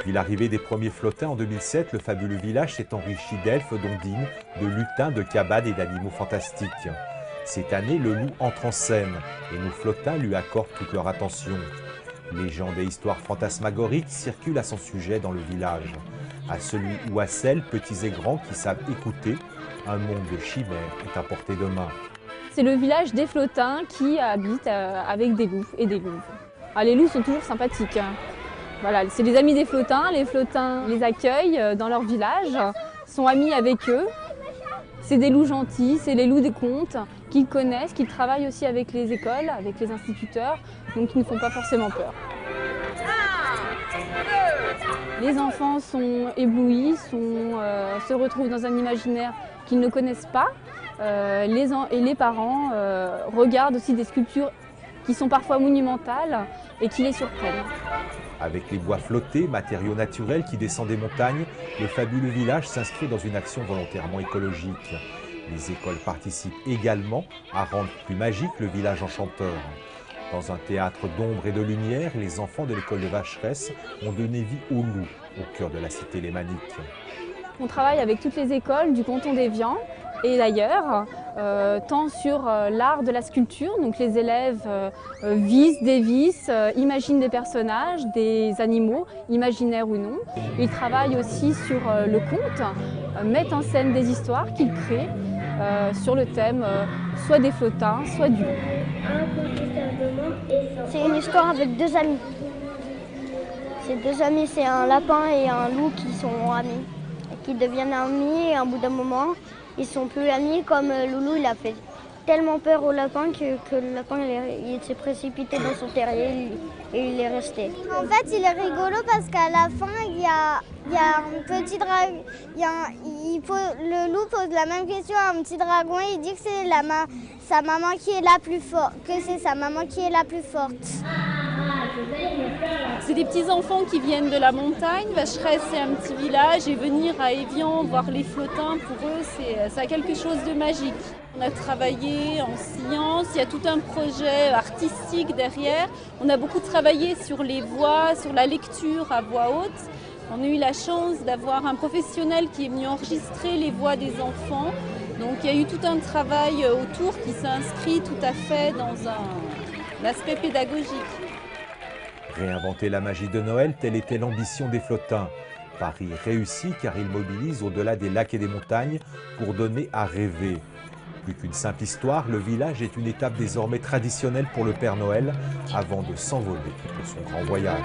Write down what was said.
Depuis l'arrivée des premiers flottins en 2007, le fabuleux village s'est enrichi d'elfes, d'ondines, de lutins, de cabanes et d'animaux fantastiques. Cette année, le loup entre en scène et nos flottins lui accordent toute leur attention. Légendes et histoires fantasmagoriques circulent à son sujet dans le village. À celui ou à celle, petits et grands, qui savent écouter, un monde de chimères est à portée de main. C'est le village des flottins qui habite avec des loups et des louves. Les loups sont toujours sympathiques. Voilà, c'est les amis des flottins. Les flottins les accueillent dans leur village, sont amis avec eux. C'est des loups gentils, c'est les loups des contes qu'ils connaissent, qu'ils travaillent aussi avec les écoles, avec les instituteurs, donc ils ne font pas forcément peur. Les enfants sont éblouis, se retrouvent dans un imaginaire qu'ils ne connaissent pas. Et les parents regardent aussi des sculptures qui sont parfois monumentales et qui les surprennent. Avec les bois flottés, matériaux naturels qui descendent des montagnes, le fabuleux village s'inscrit dans une action volontairement écologique. Les écoles participent également à rendre plus magique le village enchanteur. Dans un théâtre d'ombre et de lumière, les enfants de l'école de Vacheresse ont donné vie aux loups, au cœur de la cité lémanique. On travaille avec toutes les écoles du canton d'Évian et d'ailleurs, tant sur l'art de la sculpture, donc les élèves visent, dévissent, imaginent des personnages, des animaux, imaginaires ou non. Ils travaillent aussi sur le conte, mettent en scène des histoires qu'ils créent sur le thème soit des flottins, soit du loup. C'est une histoire avec deux amis. Ces deux amis, c'est un lapin et un loup qui sont amis, qui deviennent amis et à un bout d'un moment, ils sont plus amis comme Loulou, il a fait tellement peur au lapin que le lapin il s'est précipité dans son terrier et il est resté. En fait, il est rigolo parce qu'à la fin, il y a un petit dragon. Le loup pose la même question à un petit dragon et il dit que c'est sa maman qui est la plus forte, que c'est sa maman qui est la plus forte. C'est des petits enfants qui viennent de la montagne. Vacheresse, c'est un petit village et venir à Évian voir les flottins, pour eux, ça a quelque chose de magique. On a travaillé en sciences, il y a tout un projet artistique derrière. On a beaucoup travaillé sur les voix, sur la lecture à voix haute. On a eu la chance d'avoir un professionnel qui est venu enregistrer les voix des enfants. Donc il y a eu tout un travail autour qui s'inscrit tout à fait dans un aspect pédagogique. Réinventer la magie de Noël, telle était l'ambition des flottins. Paris réussit car il mobilise au-delà des lacs et des montagnes pour donner à rêver. Plus qu'une simple histoire, le village est une étape désormais traditionnelle pour le Père Noël avant de s'envoler pour son grand voyage.